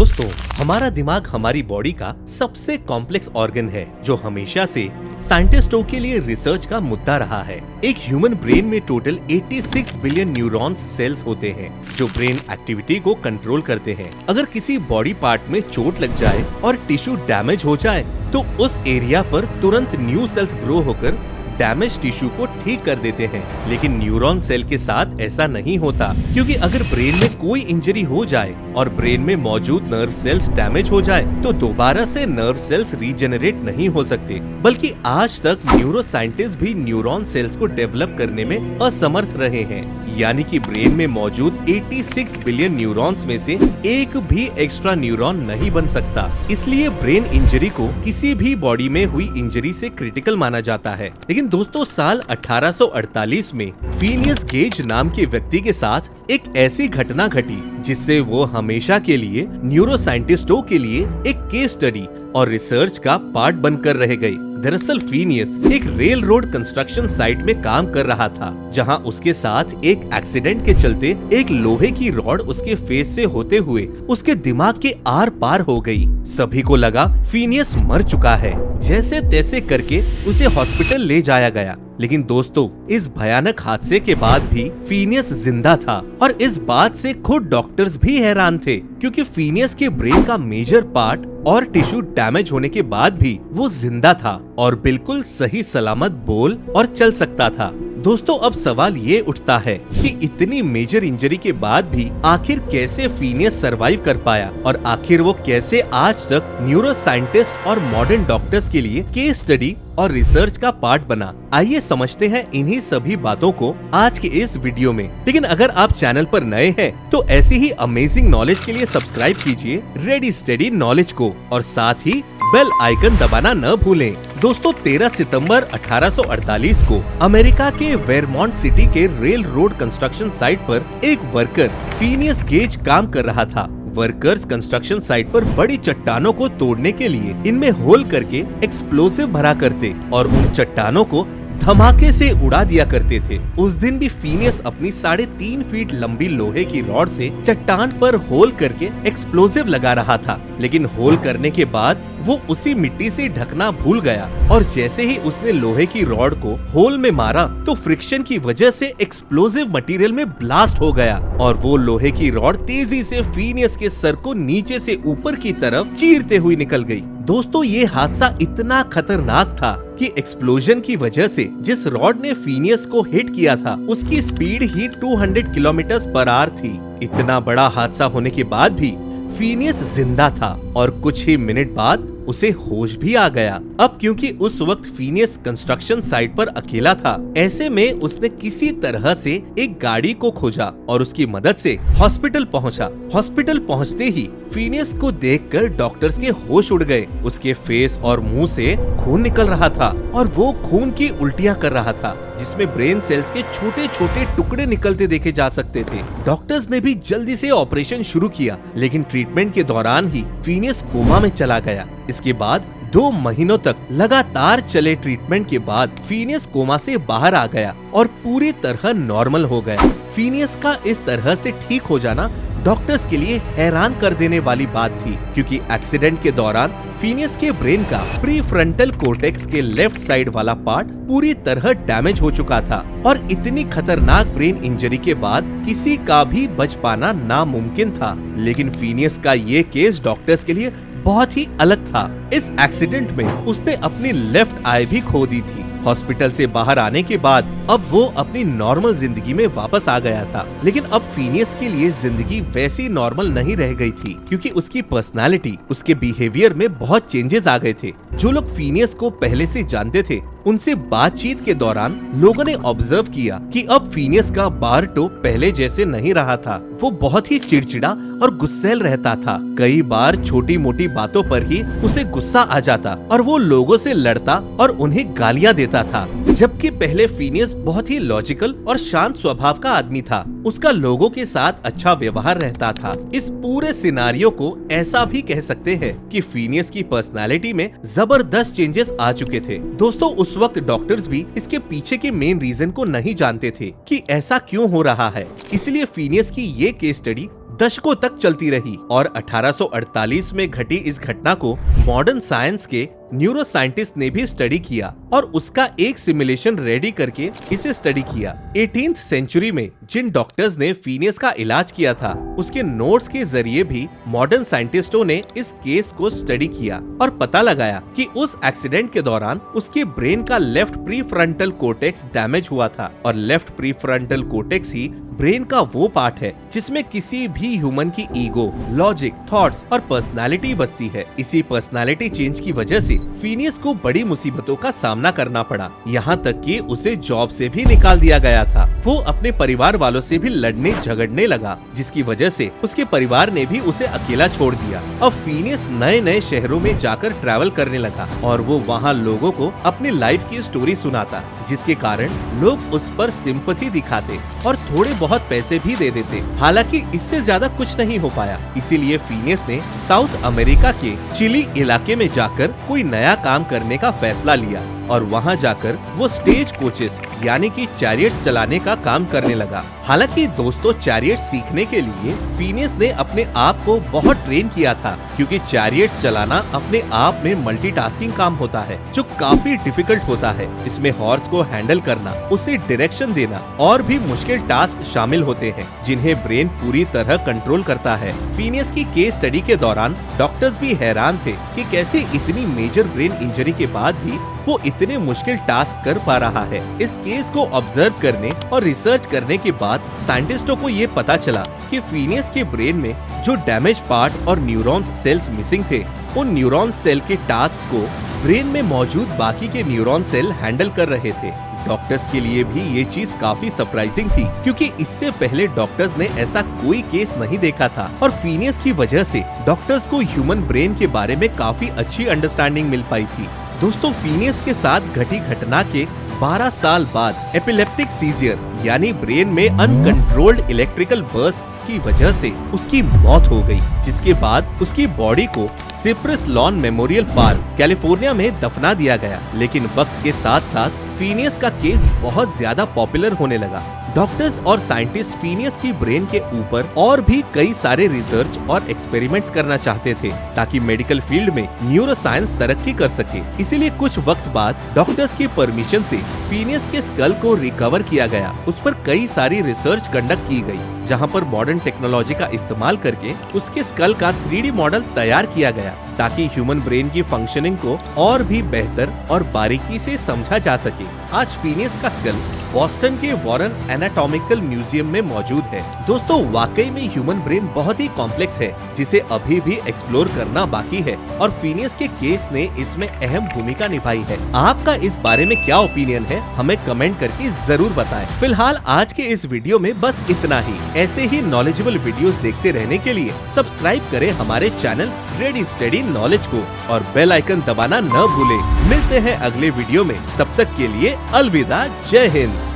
दोस्तों, हमारा दिमाग हमारी बॉडी का सबसे कॉम्प्लेक्स ऑर्गन है जो हमेशा से साइंटिस्टों के लिए रिसर्च का मुद्दा रहा है। एक ह्यूमन ब्रेन में टोटल 86 बिलियन न्यूरॉन्स सेल्स होते हैं जो ब्रेन एक्टिविटी को कंट्रोल करते हैं। अगर किसी बॉडी पार्ट में चोट लग जाए और टिश्यू डैमेज हो जाए तो उस एरिया पर तुरंत न्यू सेल्स ग्रो होकर डैमेज टिश्यू को ठीक कर देते हैं। लेकिन न्यूरॉन सेल के साथ ऐसा नहीं होता, क्योंकि अगर ब्रेन में कोई इंजरी हो जाए और ब्रेन में मौजूद नर्व सेल्स डैमेज हो जाए तो दोबारा से नर्व सेल्स रीजेनरेट नहीं हो सकते। बल्कि आज तक न्यूरो साइंटिस्ट भी न्यूरॉन सेल्स को डेवलप करने में असमर्थ रहे हैं। यानी कि ब्रेन में मौजूद 86 बिलियन न्यूरॉन्स में से एक भी एक्स्ट्रा न्यूरॉन नहीं बन सकता। इसलिए ब्रेन इंजरी को किसी भी बॉडी में हुई इंजरी से क्रिटिकल माना जाता है। लेकिन दोस्तों, साल 1848 में फिनियस गेज नाम के व्यक्ति के साथ एक ऐसी घटना घटी जिससे वो हमेशा के लिए न्यूरो साइंटिस्टों के लिए एक केस स्टडी और रिसर्च का पार्ट बनकर रह गए। दरअसल फिनियस एक रेल रोड कंस्ट्रक्शन साइट में काम कर रहा था, जहां उसके साथ एक एक्सीडेंट के चलते एक लोहे की रॉड उसके फेस से होते हुए उसके दिमाग के आर पार हो गई। सभी को लगा फिनियस मर चुका है। जैसे तैसे करके उसे हॉस्पिटल ले जाया गया। लेकिन दोस्तों, इस भयानक हादसे के बाद भी फिनियस जिंदा था और इस बात से खुद डॉक्टर्स भी हैरान थे, क्योंकि फिनियस के ब्रेन का मेजर पार्ट और टिश्यू डैमेज होने के बाद भी वो जिंदा था और बिल्कुल सही सलामत बोल और चल सकता था। दोस्तों, अब सवाल ये उठता है कि इतनी मेजर इंजरी के बाद भी आखिर कैसे फिनियस सरवाइव कर पाया और आखिर वो कैसे आज तक न्यूरो साइंटिस्ट और मॉडर्न डॉक्टर्स के लिए केस स्टडी और रिसर्च का पार्ट बना। आइए समझते हैं इन्हीं सभी बातों को आज के इस वीडियो में। लेकिन अगर आप चैनल पर नए हैं तो ऐसी ही अमेजिंग नॉलेज के लिए सब्सक्राइब कीजिए रेडी स्टडी नॉलेज को और साथ ही बेल आइकन दबाना न भूलें। दोस्तों, 13 सितंबर 1848 को अमेरिका के वेरमॉन्ट सिटी के रेल रोड कंस्ट्रक्शन साइट पर एक वर्कर फिनियस गेज काम कर रहा था। वर्कर्स कंस्ट्रक्शन साइट पर बड़ी चट्टानों को तोड़ने के लिए इनमें होल करके एक्सप्लोसिव भरा करते और उन चट्टानों को धमाके से उड़ा दिया करते थे। उस दिन भी फिनियस अपनी 3.5 फीट लंबी लोहे की रॉड से चट्टान पर होल करके एक्सप्लोसिव लगा रहा था। लेकिन होल करने के बाद वो उसी मिट्टी से ढकना भूल गया और जैसे ही उसने लोहे की रॉड को होल में मारा तो फ्रिक्शन की वजह से एक्सप्लोसिव मटेरियल में ब्लास्ट हो गया और वो लोहे की रॉड तेजी से फिनियस के सर को नीचे से ऊपर की तरफ चीरते हुए निकल गई। दोस्तों, ये हादसा इतना खतरनाक था कि एक्सप्लोजन की वजह से जिस रॉड ने फिनियस को हिट किया था उसकी स्पीड ही 200 किलोमीटर/आवर थी। इतना बड़ा हादसा होने के बाद भी फिनियस जिंदा था और कुछ ही मिनट बाद उसे होश भी आ गया। अब क्योंकि उस वक्त फिनियस कंस्ट्रक्शन साइट पर अकेला था, ऐसे में उसने किसी तरह से एक गाड़ी को खोजा और उसकी मदद से हॉस्पिटल पहुंचा। हॉस्पिटल पहुंचते ही फिनियस को देखकर डॉक्टर्स के होश उड़ गए। उसके फेस और मुंह से खून निकल रहा था और वो खून की उल्टियां कर रहा था, जिसमें ब्रेन सेल्स के छोटे छोटे टुकड़े निकलते देखे जा सकते थे। डॉक्टर्स ने भी जल्दी से ऑपरेशन शुरू किया, लेकिन ट्रीटमेंट के दौरान ही फिनियस कोमा में चला गया। इसके बाद 2 महीनों तक लगातार चले ट्रीटमेंट के बाद फिनियस कोमा से बाहर आ गया और पूरी तरह नॉर्मल हो गया। फिनियस का इस तरह से ठीक हो जाना डॉक्टर्स के लिए हैरान कर देने वाली बात थी, क्योंकि एक्सीडेंट के दौरान फिनियस के ब्रेन का प्रीफ्रंटल कोर्टेक्स के लेफ्ट साइड वाला पार्ट पूरी तरह डैमेज हो चुका था और इतनी खतरनाक ब्रेन इंजरी के बाद किसी का भी बच पाना नामुमकिन था। लेकिन फिनियस का ये केस डॉक्टर्स के लिए बहुत ही अलग था। इस एक्सीडेंट में उसने अपनी लेफ्ट आई भी खो दी थी। हॉस्पिटल से बाहर आने के बाद अब वो अपनी नॉर्मल जिंदगी में वापस आ गया था। लेकिन अब फिनियस के लिए जिंदगी वैसी नॉर्मल नहीं रह गई थी, क्योंकि उसकी पर्सनालिटी, उसके बिहेवियर में बहुत चेंजेस आ गए थे। जो लोग फिनियस को पहले से जानते थे, उनसे बातचीत के दौरान लोगों ने ऑब्जर्व किया कि अब फिनियस का बारटो पहले जैसे नहीं रहा था। वो बहुत ही चिड़चिड़ा और गुस्सैल रहता था। कई बार छोटी मोटी बातों पर ही उसे गुस्सा आ जाता और वो लोगों से लड़ता और उन्हें गालियां देता था। जबकि पहले फिनियस बहुत ही लॉजिकल और शांत स्वभाव का आदमी था। उसका लोगों के साथ अच्छा व्यवहार रहता था। इस पूरे सिनारियो को ऐसा भी कह सकते हैं कि फिनियस की पर्सनालिटी में जबरदस्त चेंजेस आ चुके थे। दोस्तों, उस वक्त डॉक्टर्स भी इसके पीछे के मेन रीजन को नहीं जानते थे कि ऐसा क्यों हो रहा है। इसलिए फिनियस की ये केस स्टडी दशकों तक चलती रही और 1848 में घटी इस घटना को मॉडर्न साइंस के न्यूरो साइंटिस्ट ने भी स्टडी किया और उसका एक सिमुलेशन रेडी करके इसे स्टडी किया। 18th सेंचुरी में जिन डॉक्टर्स ने फिनियस का इलाज किया था उसके नोट्स के जरिए भी मॉडर्न साइंटिस्टों ने इस केस को स्टडी किया और पता लगाया कि उस एक्सीडेंट के दौरान उसके ब्रेन का लेफ्ट प्रीफ्रंटल कोर्टेक्स डैमेज हुआ था और लेफ्ट प्रीफ्रंटल कोर्टेक्स ही ब्रेन का वो पार्ट है जिसमें किसी भी ह्यूमन की ईगो, लॉजिक, थॉट्स और पर्सनालिटी बसती है। इसी पर्सनालिटी चेंज की वजह से फिनियस को बड़ी मुसीबतों का सामना करना पड़ा, यहाँ तक कि उसे जॉब से भी निकाल दिया गया था। वो अपने परिवार वालों से भी लड़ने झगड़ने लगा, जिसकी वजह से उसके परिवार ने भी उसे अकेला छोड़ दिया। अब फिनियस नए नए शहरों में जाकर ट्रैवल करने लगा और वो वहाँ लोगों को अपनी लाइफ की स्टोरी सुनाता, जिसके कारण लोग उस पर सिंपैथी दिखाते और थोड़े बहुत पैसे भी दे देते। हालांकि इससे ज्यादा कुछ नहीं हो पाया, इसीलिए फिनियस ने साउथ अमेरिका के चिली इलाके में जाकर कोई नया काम करने का फैसला लिया और वहां जाकर वो स्टेज कोचेस यानी कि चैरियट्स चलाने का काम करने लगा। हालांकि दोस्तों, चैरियट सीखने के लिए फिनियस ने अपने आप को बहुत ट्रेन किया था, क्योंकि चैरियट्स चलाना अपने आप में मल्टीटास्किंग काम होता है जो काफी डिफिकल्ट होता है। इसमें हॉर्स को हैंडल करना, उसे डायरेक्शन देना और भी मुश्किल टास्क शामिल होते हैं जिन्हें ब्रेन पूरी तरह कंट्रोल करता है। फिनियस की केस स्टडी के दौरान डॉक्टर्स भी हैरान थे कि कैसे इतनी मेजर ब्रेन इंजरी के बाद भी वो इतने मुश्किल टास्क कर पा रहा है। इस केस को ऑब्जर्व करने और रिसर्च करने के बाद साइंटिस्टों को ये पता चला कि फिनियस के ब्रेन में जो डैमेज पार्ट और न्यूरॉन्स सेल्स मिसिंग थे, उन न्यूरॉन सेल के टास्क को ब्रेन में मौजूद बाकी के न्यूरॉन सेल हैंडल कर रहे थे। डॉक्टर्स के लिए भी ये चीज काफी सरप्राइजिंग थी, क्योंकि इससे पहले डॉक्टर्स ने ऐसा कोई केस नहीं देखा था और फिनियस की वजह से डॉक्टर्स को ह्यूमन ब्रेन के बारे में काफी अच्छी अंडरस्टैंडिंग मिल पाई थी। दोस्तों, फिनियस के साथ घटी घटना के 12 साल बाद एपिलेप्टिक सीजियर यानी ब्रेन में अनकंट्रोल्ड इलेक्ट्रिकल बर्स्ट्स की वजह से उसकी मौत हो गई, जिसके बाद उसकी बॉडी को Cyprus lawn memorial park California में दफना दिया गया। लेकिन वक्त के साथ साथ फिनियस का केस बहुत ज्यादा पॉपुलर होने लगा। डॉक्टर्स और साइंटिस्ट फिनियस की ब्रेन के ऊपर और भी कई सारे रिसर्च और एक्सपेरिमेंट्स करना चाहते थे ताकि मेडिकल फील्ड में न्यूरोसाइंस तरक्की कर सके। इसीलिए कुछ वक्त बाद डॉक्टर्स की परमिशन से फिनियस के स्कल को रिकवर किया गया। उस पर कई सारी रिसर्च कंडक्ट की गई, जहां पर मॉडर्न टेक्नोलॉजी का इस्तेमाल करके उसके स्कल का 3D मॉडल तैयार किया गया ताकि ह्यूमन ब्रेन की फंक्शनिंग को और भी बेहतर और बारीकी से समझा जा सके। आज फिनियस का स्कल बॉस्टन के वॉरेन एनाटॉमिकल म्यूजियम में मौजूद है। दोस्तों, वाकई में ह्यूमन ब्रेन बहुत ही कॉम्प्लेक्स है, जिसे अभी भी एक्सप्लोर करना बाकी है और फिनियस के केस ने इसमें अहम भूमिका निभाई है। आपका इस बारे में क्या ओपिनियन है, हमें कमेंट करके जरूर बताएं। फिलहाल आज के इस वीडियो में बस इतना ही। ऐसे ही नॉलेजेबल वीडियोस देखते रहने के लिए सब्सक्राइब करें हमारे चैनल रेडी स्टडी नॉलेज को और बेल आइकन दबाना न भूलें। मिलते हैं अगले वीडियो में, तब तक के लिए अलविदा, जय हिंद।